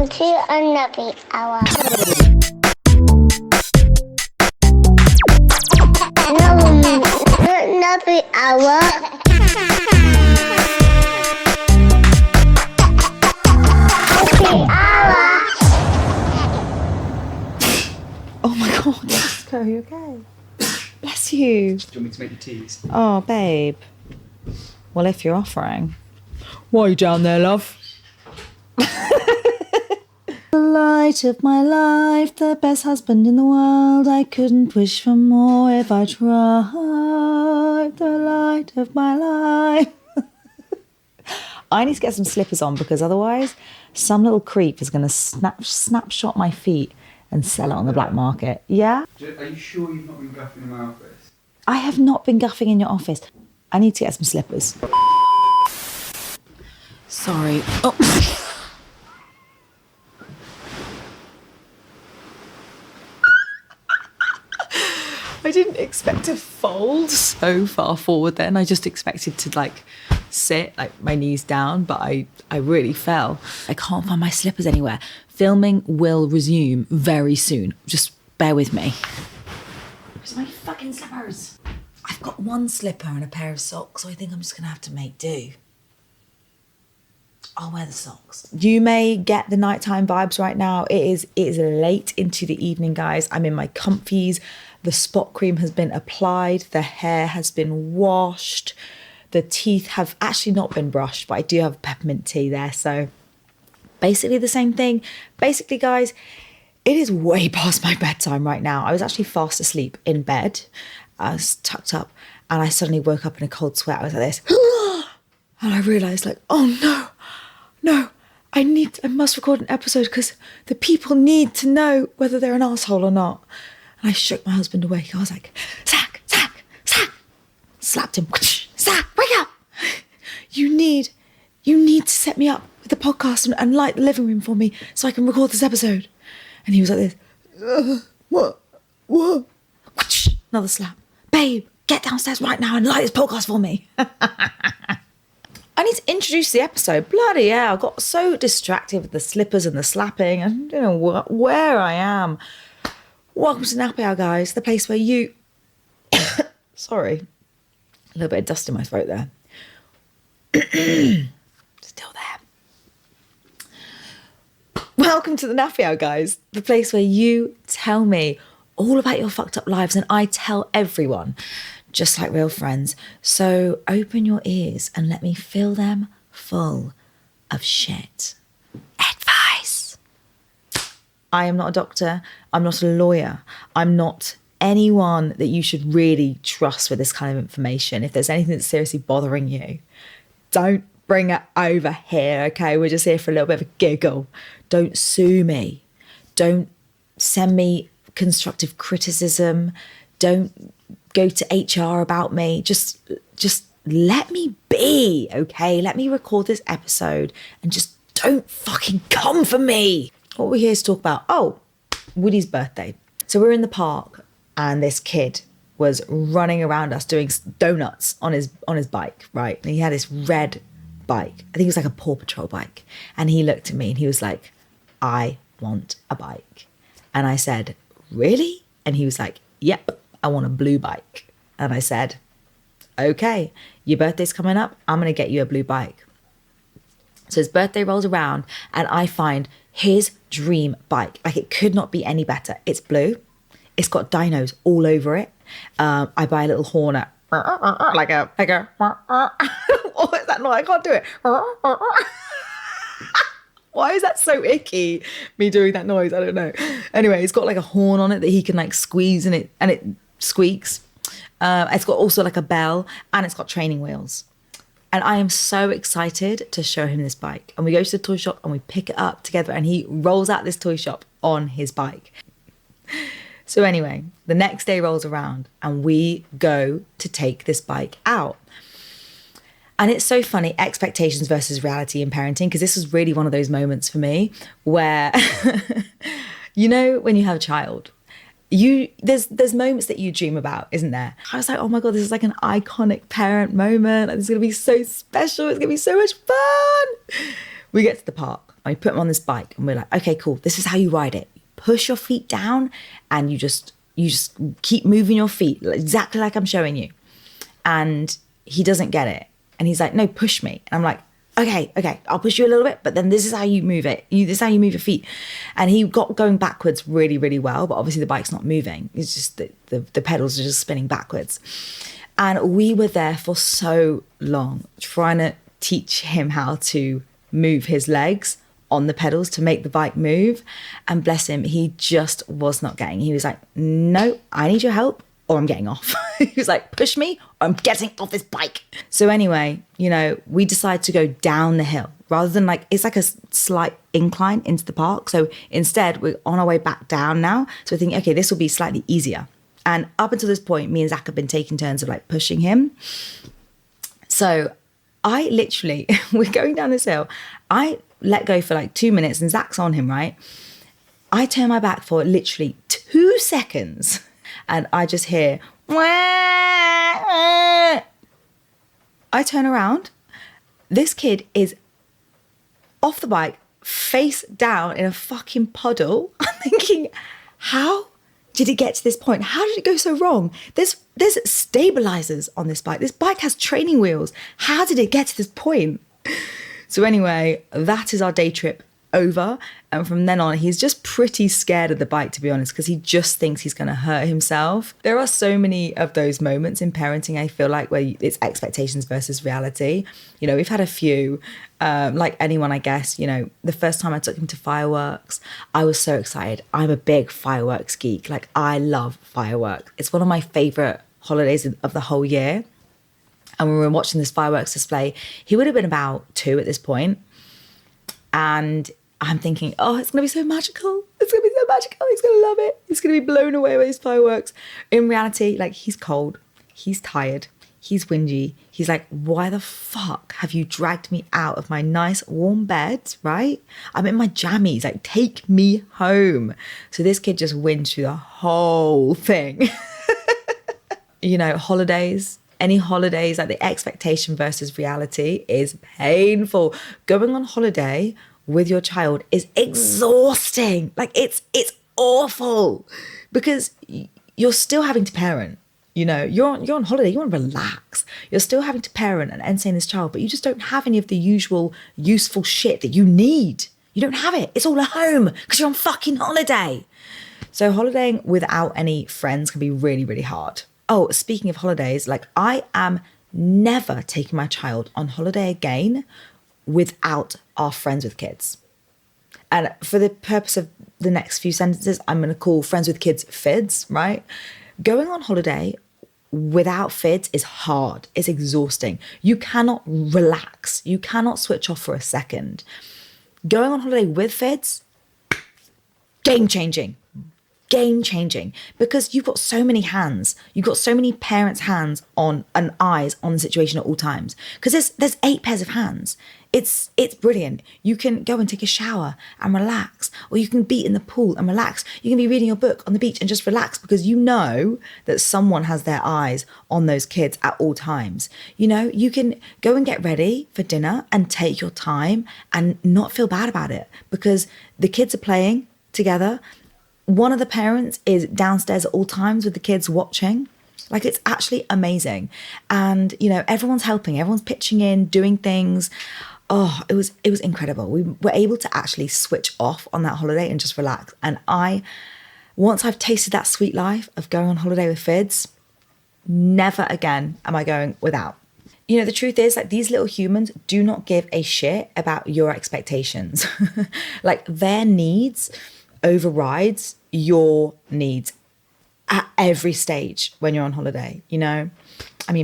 Welcome to another hour. Another hour. Oh my God, Jessica, are you okay? Bless you. Do you want me to make you teas? Oh, babe. Well, if you're offering. Why are you down there, love? The light of my life, the best husband in the world. I couldn't wish for more if I tried. The light of my life. I need to get some slippers on because otherwise some little creep is going to snapshot my feet and sell it on the black market. Yeah? Are you sure you've not been guffing in my office? I have not been guffing in your office. I need to get some slippers. Sorry. Oh. I didn't expect to fold so far forward then. I just expected to like sit, like my knees down, but I really fell. I can't find my slippers anywhere. Filming will resume very soon. Just bear with me. Where's my fucking slippers? I've got one slipper and a pair of socks, so I think I'm just gonna have to make do. I'll wear the socks. You may get the nighttime vibes right now. It is late into the evening, guys. I'm in my comfies. The spot cream has been applied. The hair has been washed. The teeth have actually not been brushed, but I do have peppermint tea there. So basically the same thing. Basically, guys, it is way past my bedtime right now. I was actually fast asleep in bed. I was tucked up and I suddenly woke up in a cold sweat. I was like this. And I realised like, oh no, I must record an episode because the people need to know whether they're an asshole or not. And I shook my husband awake. I was like, Zach, slapped him. Zach, wake up. You need to set me up with the podcast and light the living room for me so I can record this episode. And he was like this. What? Another slap. Babe, get downstairs right now and light this podcast for me. I need to introduce the episode. Bloody hell, I got so distracted with the slippers and the slapping. I don't know where I am. Welcome to Nappy Hour, guys, the place where you... Sorry, a little bit of dust in my throat there. Still there. Welcome to the Nappy Hour, guys, the place where you tell me all about your fucked up lives and I tell everyone, just like real friends. So open your ears and let me fill them full of shit. Advice. I am not a doctor. I'm not a lawyer. I'm not anyone that you should really trust with this kind of information. If there's anything that's seriously bothering you, don't bring it over here, okay? We're just here for a little bit of a giggle. Don't sue me. Don't send me constructive criticism. Don't go to HR about me. Just let me be, okay? Let me record this episode and just don't fucking come for me. What we're here to talk about, Woody's birthday. So we're in the park and this kid was running around us doing donuts on his bike, right? And he had this red bike. I think it was like a Paw Patrol bike. And he looked at me and he was like, I want a bike. And I said, really? And he was like, yep, I want a blue bike. And I said, okay, your birthday's coming up. I'm going to get you a blue bike. So his birthday rolls around and I find his dream bike. Like it could not be any better. It's blue. It's got dinos all over it. I buy a little horn at, like a, what is that noise? I can't do it. Why is that so icky, me doing that noise? I don't know. Anyway, it's got like a horn on it that he can like squeeze and it squeaks. It's got also like a bell and it's got training wheels. And I am so excited to show him this bike. And we go to the toy shop and we pick it up together and he rolls out this toy shop on his bike. So anyway, the next day rolls around and we go to take this bike out. And it's so funny, expectations versus reality in parenting, because this was really one of those moments for me where, you know, when you have a child, there's moments that you dream about, isn't there? I was like, oh my God, this is like an iconic parent moment. Like, this is going to be so special. It's going to be so much fun. We get to the park And we put him on this bike and we're like, okay, cool. This is how you ride it. Push your feet down and you just keep moving your feet exactly like I'm showing you. And he doesn't get it. And he's like, no, push me. And I'm like, okay, I'll push you a little bit, but then this is how you move it. This is how you move your feet. And he got going backwards really, really well, but obviously the bike's not moving. It's just the pedals are just spinning backwards. And we were there for so long trying to teach him how to move his legs on the pedals to make the bike move. And bless him, he just was not getting. He was like, no, I need your help or I'm getting off. He was like, push me or I'm getting off this bike. So anyway, we decided to go down the hill rather than it's like a slight incline into the park. So instead we're on our way back down now. So we're thinking, okay, this will be slightly easier. And up until this point, me and Zach have been taking turns of pushing him. So I literally, we're going down this hill. I let go for 2 minutes and Zach's on him, right? I turn my back for literally 2 seconds and I just hear, wah, wah. I turn around. This kid is off the bike, face down in a fucking puddle. I'm thinking, how did it get to this point? How did it go so wrong? There's stabilizers on this bike. This bike has training wheels. How did it get to this point? So anyway, that is our day trip over. And from then on, he's just pretty scared of the bike, to be honest, because he just thinks he's going to hurt himself. There are so many of those moments in parenting, I feel like, where it's expectations versus reality. We've had a few, like anyone, I guess. The first time I took him to fireworks, I was so excited. I'm a big fireworks geek. I love fireworks. It's one of my favorite holidays of the whole year. And when we were watching this fireworks display, he would have been about 2 at this point. And I'm thinking, oh, it's going to be so magical. It's going to be so magical. He's going to love it. He's going to be blown away by these fireworks. In reality, he's cold. He's tired. He's whingy. He's like, why the fuck have you dragged me out of my nice warm bed, right? I'm in my jammies. Take me home. So this kid just whinges through the whole thing. Holidays. Any holidays, the expectation versus reality is painful. Going on holiday with your child is exhausting. It's awful because you're still having to parent. You're on holiday, you want to relax. You're still having to parent and entertain this child, but you just don't have any of the usual useful shit that you need. You don't have it. It's all at home because you're on fucking holiday. So holidaying without any friends can be really, really hard. Oh, speaking of holidays, I am never taking my child on holiday again without our friends with kids. And for the purpose of the next few sentences, I'm going to call friends with kids FIDS, right? Going on holiday without FIDS is hard. It's exhausting. You cannot relax. You cannot switch off for a second. Going on holiday with FIDS, game-changing. Game-changing, because you've got so many hands. You've got so many parents' hands on and eyes on the situation at all times. Because there's 8 pairs of hands. It's brilliant. You can go and take a shower and relax, or you can be in the pool and relax. You can be reading your book on the beach and just relax because you know that someone has their eyes on those kids at all times. You can go and get ready for dinner and take your time and not feel bad about it because the kids are playing together. One of the parents is downstairs at all times with the kids watching. It's actually amazing. And, everyone's helping, everyone's pitching in, doing things. Oh, it was incredible. We were able to actually switch off on that holiday and just relax. And once I've tasted that sweet life of going on holiday with FIDS, never again am I going without. The truth is these little humans do not give a shit about your expectations. Their needs overrides your needs at every stage when you're on holiday.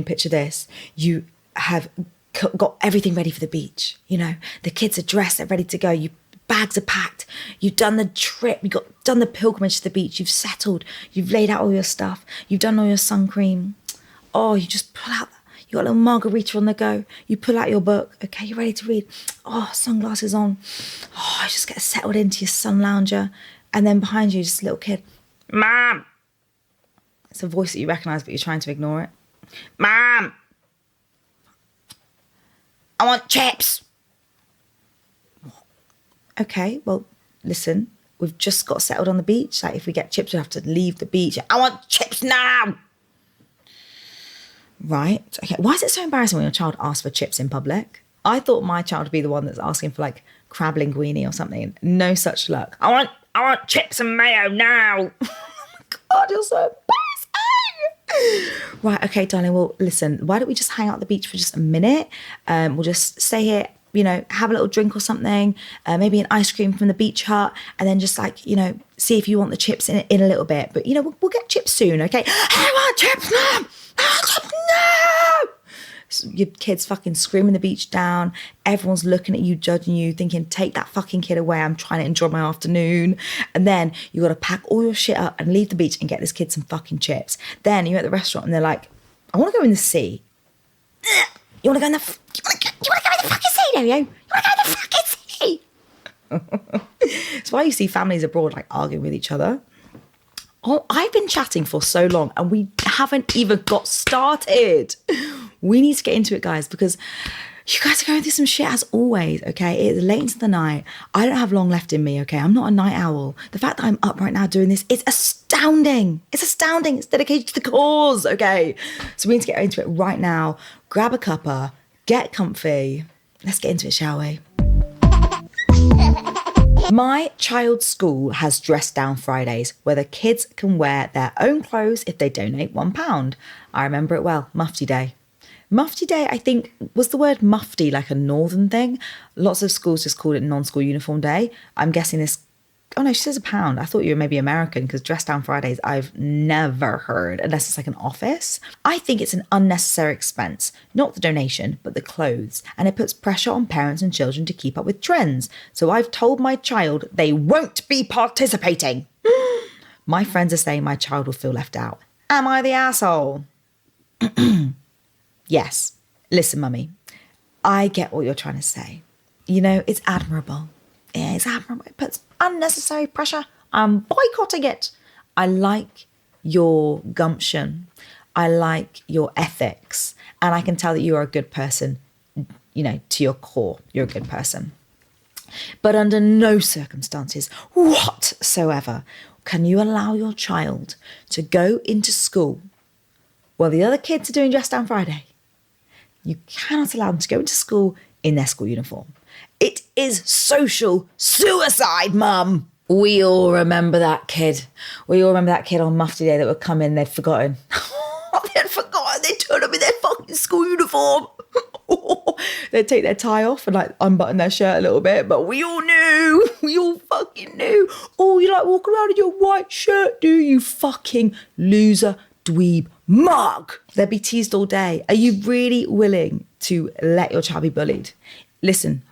Picture this. You have got everything ready for the beach. The kids are dressed, they're ready to go. Bags are packed. You've done the trip. You've done the pilgrimage to the beach. You've settled. You've laid out all your stuff. You've done all your sun cream. Oh, you just pull out. You got a little margarita on the go. You pull out your book. Okay, you're ready to read. Oh, sunglasses on. Oh, you just get settled into your sun lounger. And then behind you, just a little kid. Mom. It's a voice that you recognise, but you're trying to ignore it. Mom. I want chips. okay, well, listen, we've just got settled on the beach. Like, if we get chips, we have to leave the beach. I want chips now. Right. Okay. Why is it so embarrassing when your child asks for chips in public? I thought my child would be the one that's asking for like crab linguine or something. No such luck. I want chips and mayo now. Oh my God, you're so embarrassing. Right. Okay, darling. Well, listen, why don't we just hang out at the beach for just a minute? We'll just stay here, you know, have a little drink or something, maybe an ice cream from the beach hut, and then just like, you know, see if you want the chips in a little bit. But, you know, we'll get chips soon, okay? I want chips now! I want chips now! So your kid's fucking screaming the beach down. Everyone's looking at you, judging you, thinking, take that fucking kid away. I'm trying to enjoy my afternoon. And then you got to pack all your shit up and leave the beach and get this kid some fucking chips. Then you're at the restaurant and they're like, I want to go in the sea. You want to go in the fucking sea, don't you? You want to go in the fucking sea? It's why you see families abroad like arguing with each other. Oh, I've been chatting for so long and we haven't even got started. We need to get into it, guys, because you guys are going through some shit as always, okay? It's late into the night. I don't have long left in me, okay? I'm not a night owl. The fact that I'm up right now doing this is astounding. It's astounding. It's dedicated to the cause, okay? So we need to get into it right now. Grab a cuppa, get comfy. Let's get into it, shall we? My child's school has Dress Down Fridays, where the kids can wear their own clothes if they donate £1. I remember it well, Mufty Day. Mufty Day, I think, was the word mufti like a northern thing? Lots of schools just called it non-school uniform day. I'm guessing this... Oh no, she says £1. I thought you were maybe American, because Dress Down Fridays I've never heard, unless it's like an office. I think it's an unnecessary expense, not the donation, but the clothes. And it puts pressure on parents and children to keep up with trends. So I've told my child they won't be participating. My friends are saying my child will feel left out. Am I the asshole? Yes. Listen, mummy, I get what you're trying to say. You know, it's admirable. Yeah, it's admirable. It puts unnecessary pressure. I'm boycotting it. I like your gumption. I like your ethics. And I can tell that you are a good person, you know, to your core. You're a good person. But under no circumstances whatsoever can you allow your child to go into school while the other kids are doing Dress Down Friday. You cannot allow them to go into school in their school uniform. It is social suicide, Mum. We all remember that kid. We all remember that kid on Mufty Day that would come in, they'd forgotten. They'd forgotten, they'd turn up in their fucking school uniform. They'd take their tie off and like unbutton their shirt a little bit, but we all knew. We all fucking knew. Oh, you like walking around in your white shirt, do you? Fucking loser, dweeb, mug. They'd be teased all day. Are you really willing to let your child be bullied? Listen,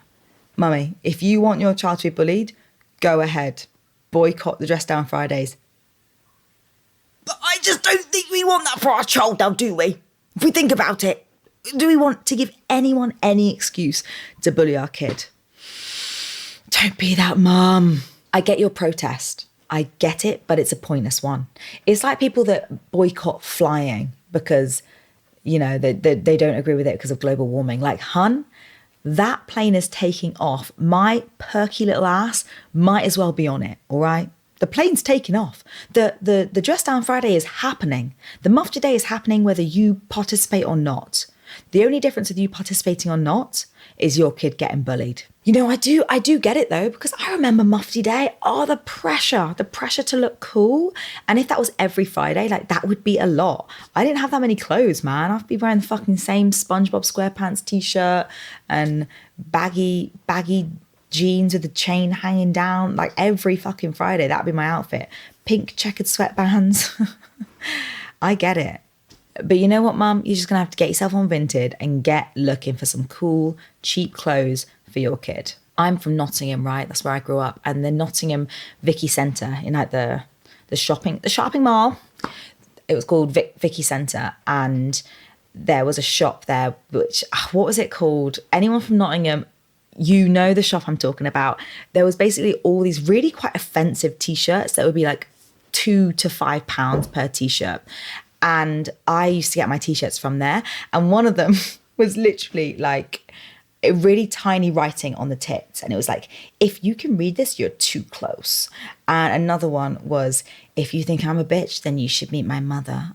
mummy, if you want your child to be bullied, go ahead. Boycott the Dress Down Fridays. But I just don't think we want that for our child now, do we? If we think about it, do we want to give anyone any excuse to bully our kid? Don't be that mum. I get your protest. I get it, but it's a pointless one. It's like people that boycott flying because, you know, they don't agree with it because of global warming. Like, hun, that plane is taking off. My perky little ass might as well be on it, all right? The plane's taking off. The Dress Down Friday is happening. The Mufti Day is happening whether you participate or not. The only difference with you participating or not is your kid getting bullied. You know, I do get it though, because I remember Mufti Day. Oh, the pressure to look cool. And if that was every Friday, like that would be a lot. I didn't have that many clothes, man. I'd be wearing the fucking same SpongeBob SquarePants t-shirt and baggy jeans with the chain hanging down. Like every fucking Friday, that'd be my outfit. Pink checkered sweatbands. I get it. But you know what, Mum? You're just going to have to get yourself on Vinted and get looking for some cool, cheap clothes for your kid. I'm from Nottingham, right? That's where I grew up. And the Nottingham Vicky Centre in like the shopping mall. It was called Vicky Centre. And there was a shop there, which, what was it called? Anyone from Nottingham, you know the shop I'm talking about. There was basically all these really quite offensive t-shirts that would be like £2 to £5 per t-shirt. And I used to get my t-shirts from there. And one of them was literally like a really tiny writing on the tits. And it was like, if you can read this, you're too close. And another one was, if you think I'm a bitch, then you should meet my mother.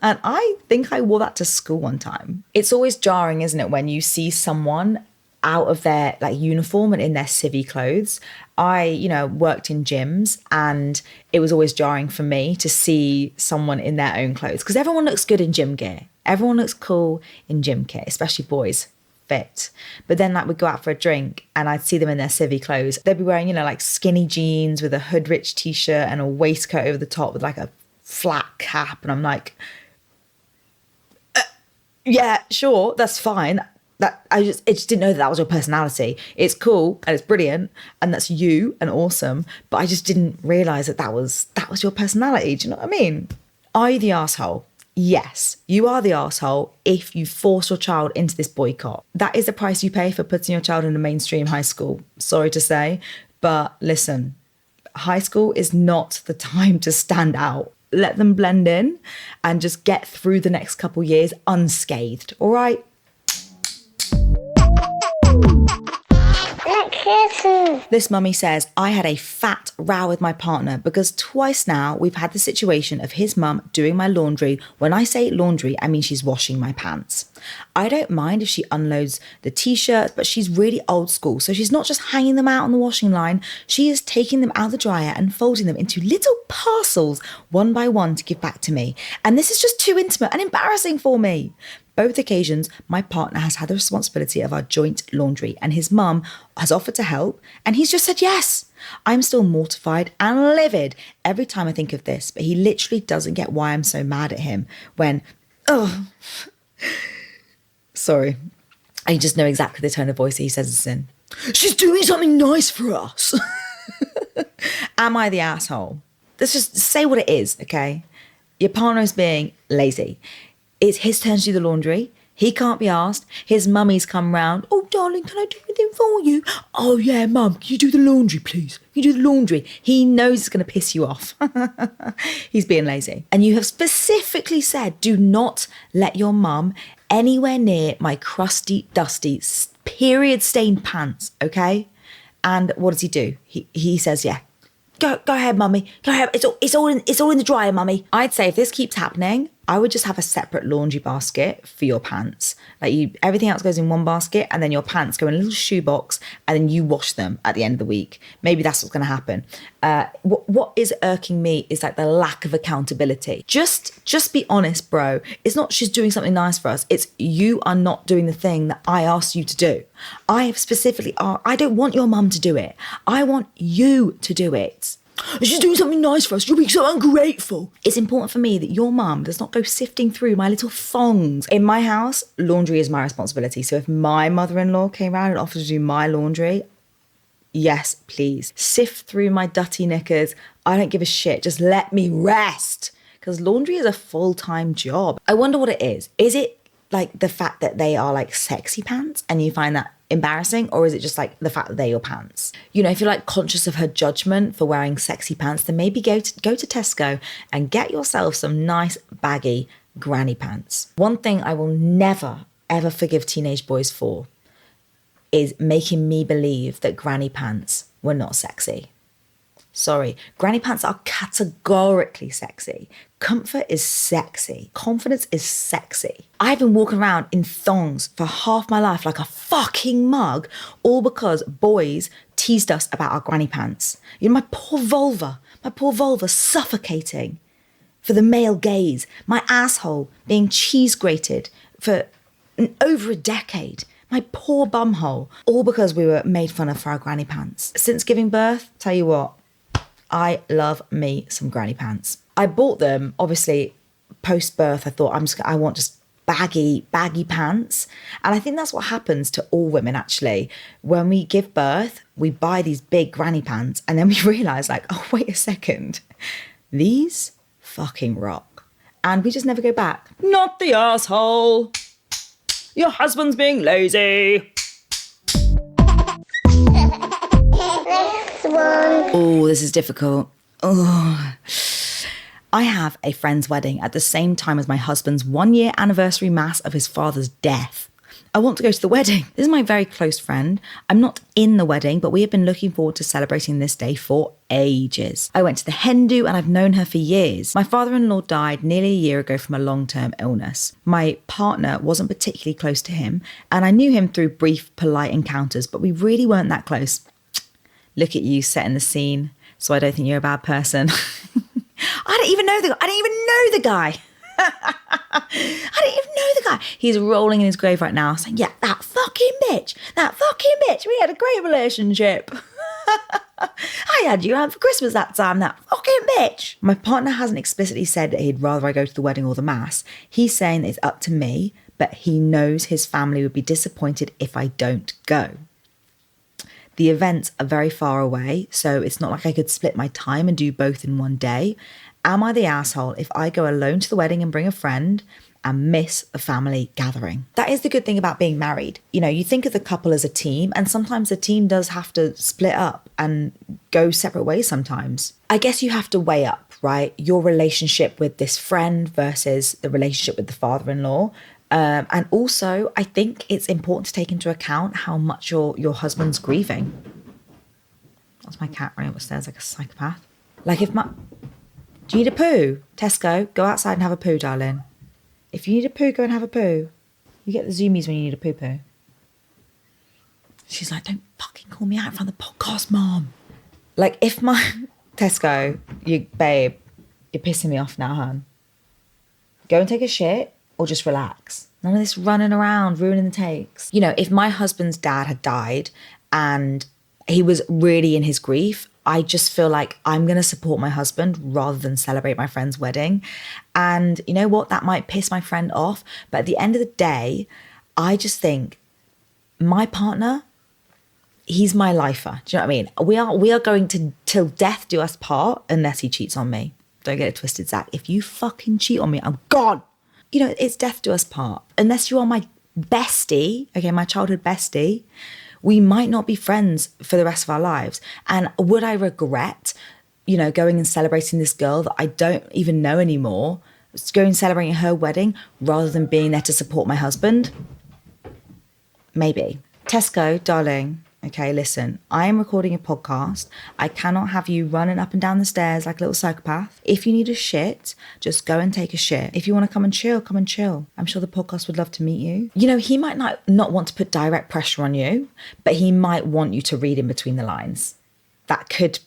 And I think I wore that to school one time. It's always jarring, isn't it, when you see someone out of their like uniform and in their civvy clothes. I, worked in gyms, and it was always jarring for me to see someone in their own clothes, because everyone looks good in gym gear. Everyone looks cool in gym gear, especially boys, fit. But then like we'd go out for a drink and I'd see them in their civvy clothes. They'd be wearing, like skinny jeans with a hood rich t-shirt and a waistcoat over the top with like a flat cap. And I'm like, yeah, sure, that's fine. That I just didn't know that was your personality. It's cool and it's brilliant and that's you and awesome, but I just didn't realize that was your personality. Do you know what I mean? Are you the asshole? Yes, you are the asshole if you force your child into this boycott. That is the price you pay for putting your child in a mainstream high school. Sorry to say, but listen, high school is not the time to stand out. Let them blend in and just get through the next couple years unscathed, all right? This mummy says, I had a fat row with my partner because twice now we've had the situation of his mum doing my laundry. When I say laundry, I mean she's washing my pants. I don't mind if she unloads the t-shirts, but she's really old school. So she's not just hanging them out on the washing line. She is taking them out of the dryer and folding them into little parcels one by one to give back to me. And this is just too intimate and embarrassing for me. Both occasions, my partner has had the responsibility of our joint laundry and his mum has offered to help and he's just said yes. I'm still mortified and livid every time I think of this, but he literally doesn't get why I'm so mad at him when, sorry, I just know exactly the tone of voice that he says this in. She's doing something nice for us. Am I the asshole? Let's just say what it is, okay? Your partner is being lazy. It's his turn to do the laundry. He can't be asked. His mummy's come round. Oh, darling, can I do anything for you? Oh, yeah, mum, can you do the laundry, please? Can you do the laundry? He knows it's going to piss you off. He's being lazy. And you have specifically said, do not let your mum anywhere near my crusty, dusty, period-stained pants, okay? And what does he do? He says, yeah. Go ahead, mummy. Go ahead. It's all in the dryer, mummy. I'd say if this keeps happening, I would just have a separate laundry basket for your pants. Like everything else goes in one basket and then your pants go in a little shoebox and then you wash them at the end of the week. Maybe that's what's going to happen. What is irking me is like the lack of accountability. Just be honest, bro. It's not she's doing something nice for us. It's you are not doing the thing that I asked you to do. I have specifically, I don't want your mum to do it. I want you to do it. She's doing something nice for us. You're being so ungrateful. It's important for me that your mum does not go sifting through my little thongs. In my house, laundry is my responsibility. So if my mother-in-law came around and offered to do my laundry, yes, please. Sift through my dirty knickers. I don't give a shit. Just let me rest. Because laundry is a full-time job. I wonder what it is. Is it like the fact that they are like sexy pants and you find that embarrassing, or is it just like the fact that they're your pants? If you're like conscious of her judgment for wearing sexy pants, then maybe go to Tesco and get yourself some nice baggy granny pants. One thing I will never ever forgive teenage boys for is making me believe that granny pants were not sexy. Sorry, granny pants are categorically sexy. Comfort is sexy. Confidence is sexy. I've been walking around in thongs for half my life like a fucking mug, all because boys teased us about our granny pants. My poor vulva suffocating for the male gaze, my asshole being cheese grated for over a decade. My poor bumhole, all because we were made fun of for our granny pants. Since giving birth, tell you what, I love me some granny pants. I bought them, obviously, post-birth. I thought, I want just baggy pants. And I think that's what happens to all women, actually. When we give birth, we buy these big granny pants and then we realise, like, oh, wait a second. These fucking rock. And we just never go back. Not the asshole. Your husband's being lazy. Next one. Oh, this is difficult. Oh. I have a friend's wedding at the same time as my husband's 1-year anniversary mass of his father's death. I want to go to the wedding. This is my very close friend. I'm not in the wedding, but we have been looking forward to celebrating this day for ages. I went to the hen do and I've known her for years. My father-in-law died nearly a year ago from a long-term illness. My partner wasn't particularly close to him, and I knew him through brief, polite encounters, but we really weren't that close. Look at you setting the scene, so I don't think you're a bad person. I don't even know the guy. I don't even know the guy. He's rolling in his grave right now saying, yeah, that fucking bitch. We had a great relationship. I had you around for Christmas that time, that fucking bitch. My partner hasn't explicitly said that he'd rather I go to the wedding or the mass. He's saying that it's up to me, but he knows his family would be disappointed if I don't go. The events are very far away, so it's not like I could split my time and do both in one day. Am I the asshole if I go alone to the wedding and bring a friend and miss a family gathering? That is the good thing about being married. You know, you think of the couple as a team, and sometimes the team does have to split up and go separate ways sometimes. I guess you have to weigh up, right? Your relationship with this friend versus the relationship with the father-in-law. And also, I think it's important to take into account how much your husband's grieving. That's my cat running upstairs like a psychopath. Like if my... Do you need a poo? Tesco, go outside and have a poo, darling. If you need a poo, go and have a poo. You get the zoomies when you need a poo-poo. She's like, don't fucking call me out in front of the podcast, Mom. Like if my... Tesco, babe, you're pissing me off now, hun. Go and take a shit or just relax. None of this running around, ruining the takes. You know, if my husband's dad had died and he was really in his grief, I just feel like I'm going to support my husband rather than celebrate my friend's wedding. And you know what? That might piss my friend off. But at the end of the day, I just think my partner, he's my lifer. Do you know what I mean? We are going to, till death do us part, unless he cheats on me. Don't get it twisted, Zach. If you fucking cheat on me, I'm gone. You know, it's death do us part. Unless you are my bestie, okay, my childhood bestie, we might not be friends for the rest of our lives. And would I regret, you know, going and celebrating this girl that I don't even know anymore, going and celebrating her wedding rather than being there to support my husband? Maybe. Tesco, darling, okay, listen, I am recording a podcast. I cannot have you running up and down the stairs like a little psychopath. If you need a shit, just go and take a shit. If you want to come and chill, come and chill. I'm sure the podcast would love to meet you. You know, he might not want to put direct pressure on you, but he might want you to read in between the lines. That could,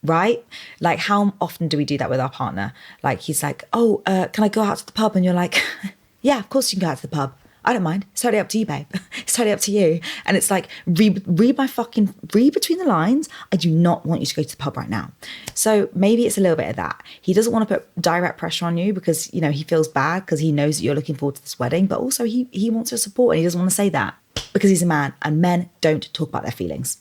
right? Like how often do we do that with our partner? Like he's like, oh, can I go out to the pub? And you're like, yeah, of course you can go out to the pub. I don't mind. It's totally up to you, babe. It's totally up to you. And it's like, read between the lines. I do not want you to go to the pub right now. So maybe it's a little bit of that. He doesn't want to put direct pressure on you because, you know, he feels bad because he knows that you're looking forward to this wedding, but also he wants your support and he doesn't want to say that because he's a man and men don't talk about their feelings.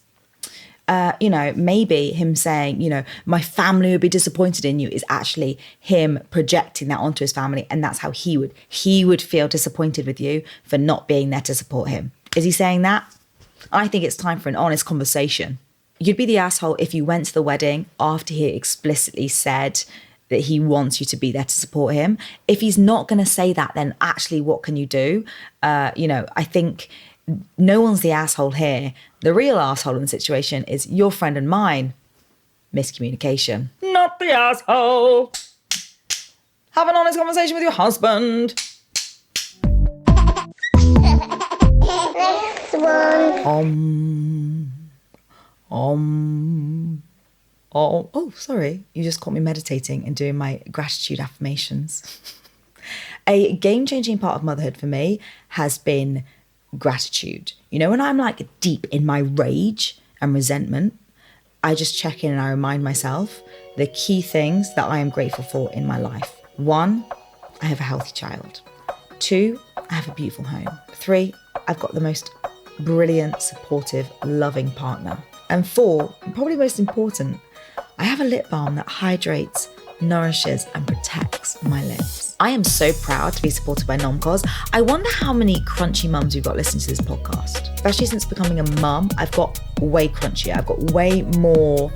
You know, maybe him saying, you know, my family would be disappointed in you is actually him projecting that onto his family. And that's how he would feel disappointed with you for not being there to support him. Is he saying that? I think it's time for an honest conversation. You'd be the asshole if you went to the wedding after he explicitly said that he wants you to be there to support him. If he's not going to say that, then actually what can you do? You know, I think no one's the asshole here. The real asshole in the situation is your friend and mine. Miscommunication. Not the asshole. Have an honest conversation with your husband. Next one. Oh, sorry. You just caught me meditating and doing my gratitude affirmations. A game-changing part of motherhood for me has been gratitude. You know, when I'm like deep in my rage and resentment, I just check in and I remind myself the key things that I am grateful for in my life. 1, I have a healthy child. 2, I have a beautiful home. 3, I've got the most brilliant, supportive, loving partner. And 4, and probably most important, I have a lip balm that hydrates, nourishes and protects my lips. I am so proud to be supported by Nomcos. I wonder how many crunchy mums we've got listening to this podcast. Especially since becoming a mum, I've got way crunchier. I've got way more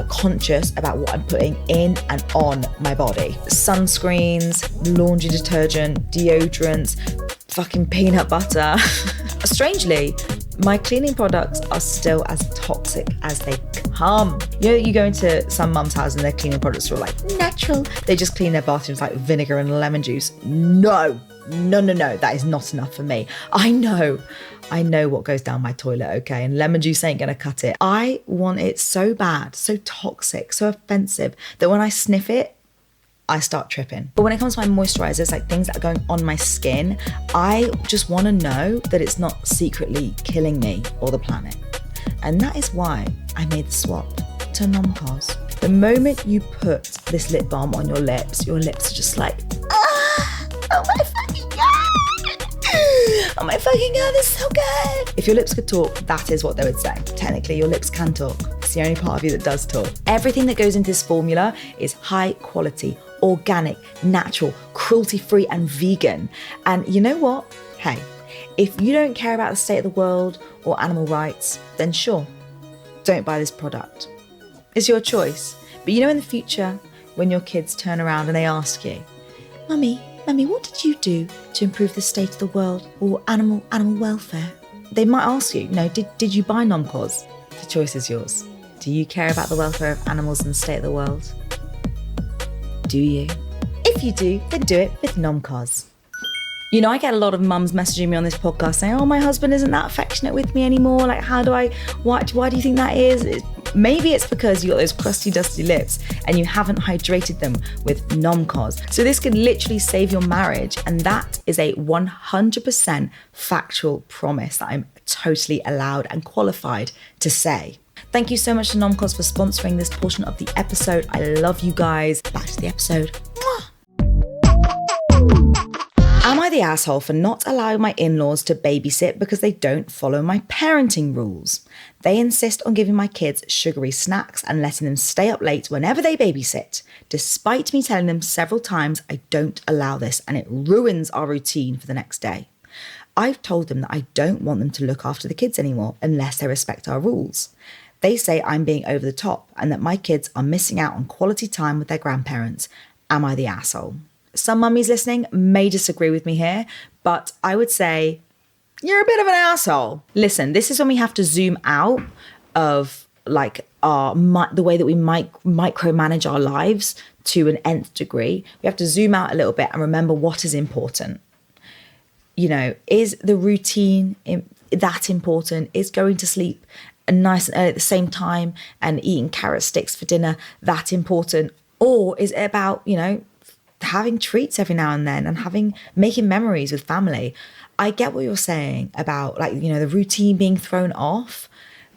conscious about what I'm putting in and on my body. Sunscreens, laundry detergent, deodorants, fucking peanut butter. Strangely, my cleaning products are still as toxic as they come. You know, you go into some mum's house and their cleaning products are all like natural. They just clean their bathrooms like vinegar and lemon juice. No, that is not enough for me. I know what goes down my toilet, okay? And lemon juice ain't gonna cut it. I want it so bad, so toxic, so offensive that when I sniff it, I start tripping. But when it comes to my moisturizers, like things that are going on my skin, I just want to know that it's not secretly killing me or the planet. And that is why I made the swap to Nomcos. The moment you put this lip balm on your lips are just like, oh my fucking God. Oh my fucking God, this is so good. If your lips could talk, that is what they would say. Technically, your lips can talk. It's the only part of you that does talk. Everything that goes into this formula is high quality, organic, natural, cruelty-free and vegan. And you know what? Hey, if you don't care about the state of the world or animal rights, then sure, don't buy this product. It's your choice. But you know, in the future, when your kids turn around and they ask you, Mummy, what did you do to improve the state of the world or animal welfare? They might ask you, did you buy Nomcos? The choice is yours. Do you care about the welfare of animals and the state of the world? Do you? If you do, then do it with Nomcos. You know, I get a lot of mums messaging me on this podcast saying, oh, my husband isn't that affectionate with me anymore. Like, why do you think that is? Maybe it's because you got those crusty, dusty lips and you haven't hydrated them with Nomcos. So this could literally save your marriage. And that is a 100% factual promise that I'm totally allowed and qualified to say. Thank you so much to Nomcos for sponsoring this portion of the episode. I love you guys. Back to the episode. Mwah. Am I the asshole for not allowing my in-laws to babysit because they don't follow my parenting rules? They insist on giving my kids sugary snacks and letting them stay up late whenever they babysit, despite me telling them several times I don't allow this and it ruins our routine for the next day. I've told them that I don't want them to look after the kids anymore unless they respect our rules. They say I'm being over the top and that my kids are missing out on quality time with their grandparents. Am I the asshole? Some mummies listening may disagree with me here, but I would say you're a bit of an asshole. Listen, this is when we have to zoom out of like the way that we micromanage our lives to an nth degree. We have to zoom out a little bit and remember what is important. You know, is the routine that important? Is going to sleep nice and early at the same time and eating carrot sticks for dinner that important? Or is it about, having treats every now and then and making memories with family? I get what you're saying about the routine being thrown off,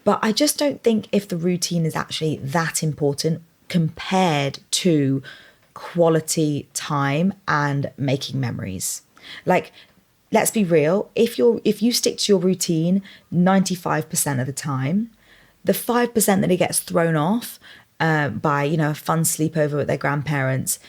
but I just don't think if the routine is actually that important compared to quality time and making memories. Like, let's be real, if you stick to your routine 95% of the time, the 5% that it gets thrown off by, a fun sleepover with their grandparents,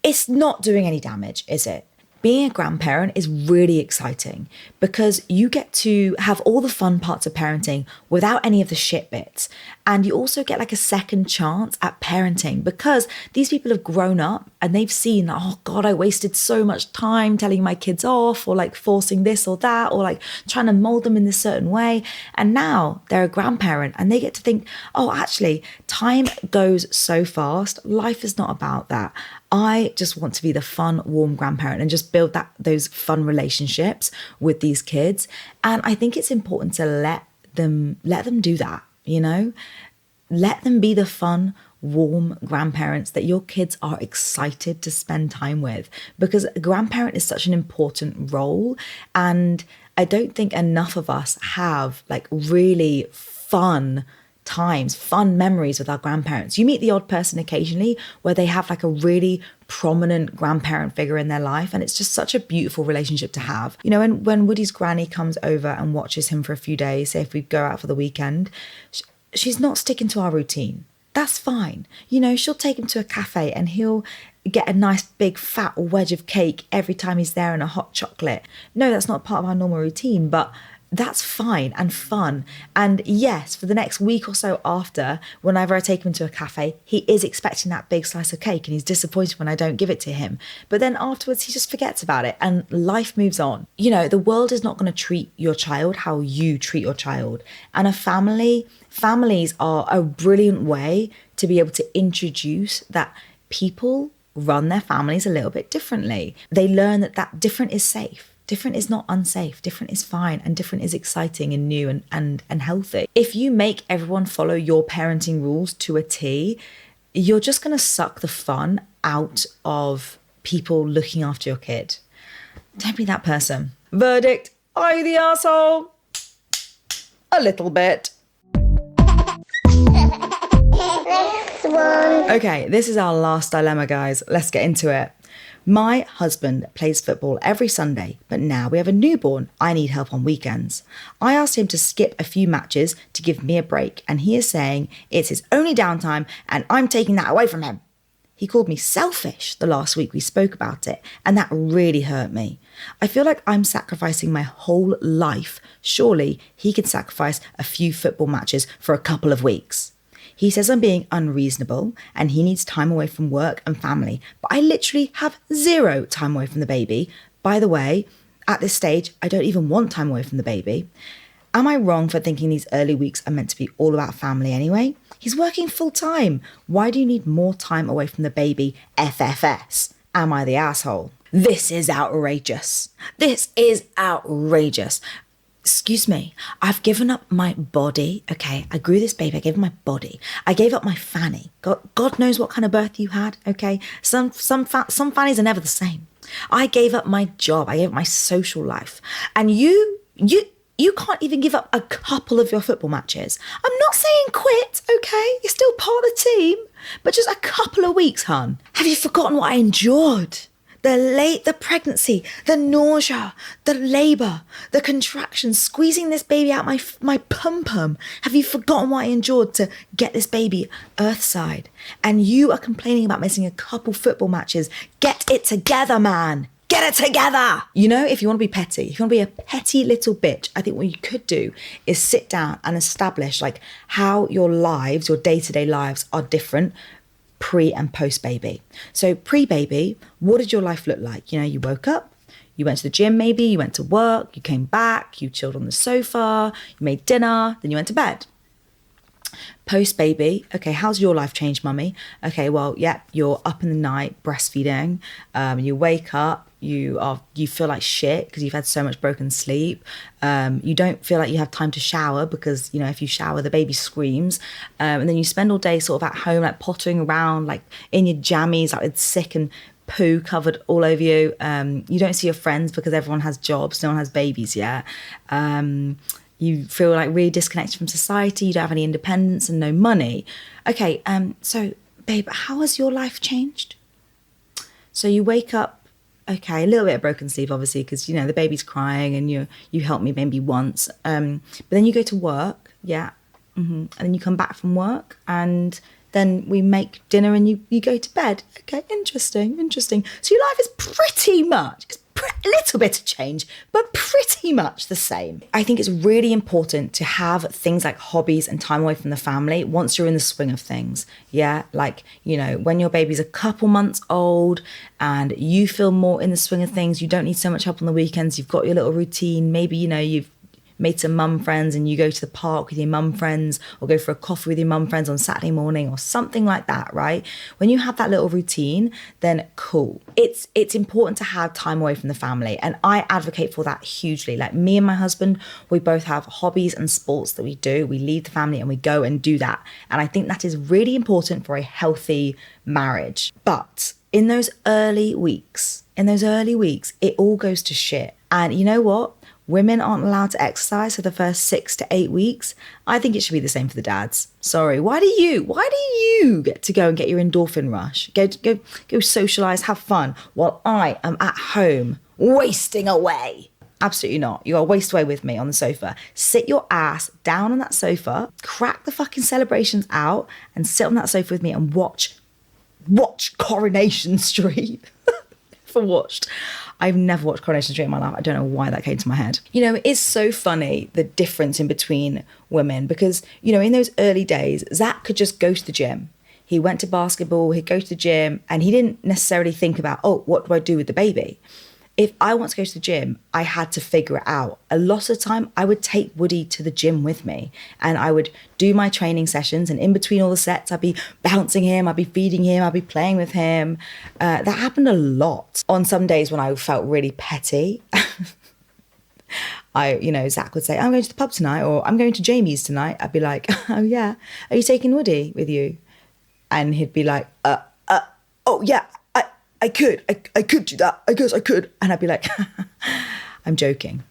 it's not doing any damage, is it? Being a grandparent is really exciting because you get to have all the fun parts of parenting without any of the shit bits. And you also get like a second chance at parenting because these people have grown up and they've seen, oh God, I wasted so much time telling my kids off or like forcing this or that or like trying to mold them in this certain way. And now they're a grandparent and they get to think, oh, actually, time goes so fast. Life is not about that. I just want to be the fun, warm grandparent and just build those fun relationships with these kids. And I think it's important to let them do that, Let them be the fun, warm grandparents that your kids are excited to spend time with, because a grandparent is such an important role. And I don't think enough of us have like really fun times, fun memories with our grandparents. You meet the odd person occasionally where they have like a really prominent grandparent figure in their life, and it's just such a beautiful relationship to have. When Woody's granny comes over and watches him for a few days, say if we go out for the weekend, she's not sticking to our routine. That's fine. She'll take him to a cafe and he'll get a nice big fat wedge of cake every time he's there and a hot chocolate. No, that's not part of our normal routine, but that's fine and fun. And yes, for the next week or so after, whenever I take him to a cafe, he is expecting that big slice of cake and he's disappointed when I don't give it to him. But then afterwards, he just forgets about it and life moves on. You know, the world is not going to treat your child how you treat your child. And families are a brilliant way to be able to introduce that people run their families a little bit differently. They learn that different is safe. Different is not unsafe. Different is fine, and different is exciting and new and healthy. If you make everyone follow your parenting rules to a T, you're just going to suck the fun out of people looking after your kid. Don't be that person. Verdict, are you the asshole? A little bit. Next one. Okay, this is our last dilemma, guys. Let's get into it. My husband plays football every Sunday, but now we have a newborn. I need help on weekends. I asked him to skip a few matches to give me a break, and he is saying it's his only downtime and I'm taking that away from him. He called me selfish the last week we spoke about it, and that really hurt me. I feel like I'm sacrificing my whole life. Surely he can sacrifice a few football matches for a couple of weeks. He says I'm being unreasonable and he needs time away from work and family, but I literally have 0 time away from the baby. By the way, at this stage, I don't even want time away from the baby. Am I wrong for thinking these early weeks are meant to be all about family anyway? He's working full time. Why do you need more time away from the baby? FFS. Am I the asshole? This is outrageous. This is outrageous. Excuse me, I've given up my body, okay? I grew this baby, I gave up my body. I gave up my fanny. God knows what kind of birth you had, okay? Some fannies are never the same. I gave up my job, I gave up my social life. And you can't even give up a couple of your football matches. I'm not saying quit, okay? You're still part of the team, but just a couple of weeks, hon. Have you forgotten what I endured? The pregnancy, the nausea, the labour, the contractions, squeezing this baby out my pum-pum. Have you forgotten what I endured to get this baby earthside? And you are complaining about missing a couple football matches. Get it together, man. Get it together. You know, if you want to be petty, if you want to be a petty little bitch, I think what you could do is sit down and establish like how your lives, your day-to-day lives are different pre and post baby. So pre-baby, what did your life look like? You know, you woke up, you went to the gym maybe, you went to work, you came back, you chilled on the sofa, you made dinner, then you went to bed. Post baby, okay, how's your life changed, mummy? Okay, well, yeah, you're up in the night breastfeeding, you wake up, you feel like shit because you've had so much broken sleep. You don't feel like you have time to shower because, you know, if you shower, the baby screams. And then you spend all day sort of at home, like pottering around, like in your jammies, like with sick and poo covered all over you. You don't see your friends because everyone has jobs, no one has babies yet. You feel like really disconnected from society. You don't have any independence and no money. Okay, so babe, how has your life changed? So you wake up, okay, a little bit of broken sleep, obviously, because, you know, the baby's crying and you help me maybe once. But then you go to work, yeah. And then you come back from work and then we make dinner and you go to bed. Okay, interesting. So your life is pretty much, a little bit of change, but pretty much the same. I think it's really important to have things like hobbies and time away from the family once you're in the swing of things. Yeah, like, you know, when your baby's a couple months old and you feel more in the swing of things, you don't need so much help on the weekends, you've got your little routine, maybe, you know, you've made some mum friends and you go to the park with your mum friends or go for a coffee with your mum friends on Saturday morning or something like that, right? When you have that little routine, then cool. It's important to have time away from the family, and I advocate for that hugely. Like me and my husband, we both have hobbies and sports that we do. We leave the family and we go and do that. And I think that is really important for a healthy marriage. But in those early weeks, it all goes to shit. And you know what? Women aren't allowed to exercise for the first 6 to 8 weeks. I think it should be the same for the dads. Sorry. Why do you get to go and get your endorphin rush? Go socialise, have fun, while I am at home wasting away? Absolutely not. You are waste away with me on the sofa. Sit your ass down on that sofa, crack the fucking celebrations out, and sit on that sofa with me and watch Coronation Street. Never watched. I've never watched Coronation Street in my life. I don't know why that came to my head. You know, it is so funny, the difference in between women, because, you know, in those early days, Zach could just go to the gym. He went to basketball, he'd go to the gym, and he didn't necessarily think about, oh, what do I do with the baby? If I want to go to the gym, I had to figure it out. A lot of the time, I would take Woody to the gym with me and I would do my training sessions. And in between all the sets, I'd be bouncing him, I'd be feeding him, I'd be playing with him. That happened a lot. On some days when I felt really petty, Zach would say, I'm going to the pub tonight, or I'm going to Jamie's tonight. I'd be like, oh yeah, are you taking Woody with you? And he'd be like, oh yeah. I could do that. I guess I could. And I'd be like, I'm joking.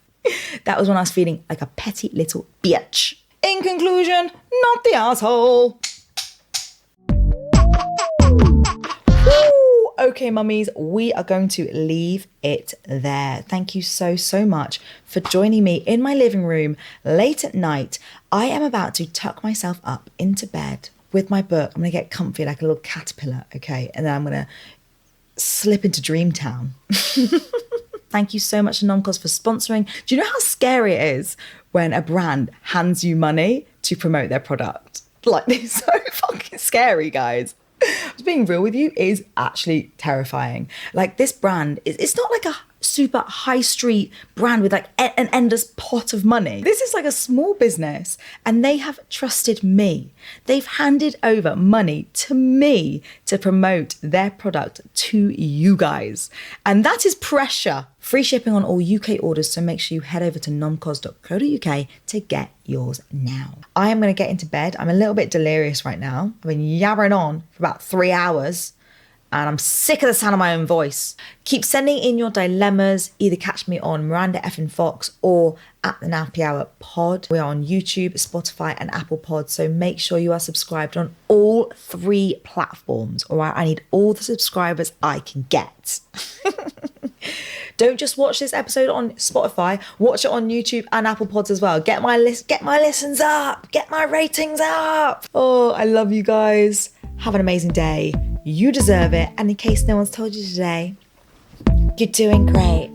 That was when I was feeling like a petty little bitch. In conclusion, not the asshole. Woo! Okay, mummies, we are going to leave it there. Thank you so much for joining me in my living room late at night. I am about to tuck myself up into bed with my book. I'm going to get comfy like a little caterpillar, okay? And then I'm going to slip into Dreamtown. Thank you so much to Noncos for sponsoring. Do you know how scary it is when a brand hands you money to promote their product? Like, it's so fucking scary, guys. Just being real with you is actually terrifying. Like, this brand it's not like a super high street brand with like an endless pot of money. This is like a small business and they have trusted me. They've handed over money to me to promote their product to you guys. And that is pressure. Free shipping on all UK orders, so make sure you head over to nomcos.co.uk to get yours now. I am going to get into bed. I'm a little bit delirious right now. I've been yabbering on for about 3 hours. And I'm sick of the sound of my own voice. Keep sending in your dilemmas. Either catch me on Miranda Effin Fox or at the Nappy Hour Pod. We are on YouTube, Spotify and Apple Pod. So make sure you are subscribed on all 3 platforms. All right, I need all the subscribers I can get. Don't just watch this episode on Spotify. Watch it on YouTube and Apple Pods as well. Get my listens up. Get my ratings up. Oh, I love you guys. Have an amazing day. You deserve it. And in case no one's told you today, you're doing great.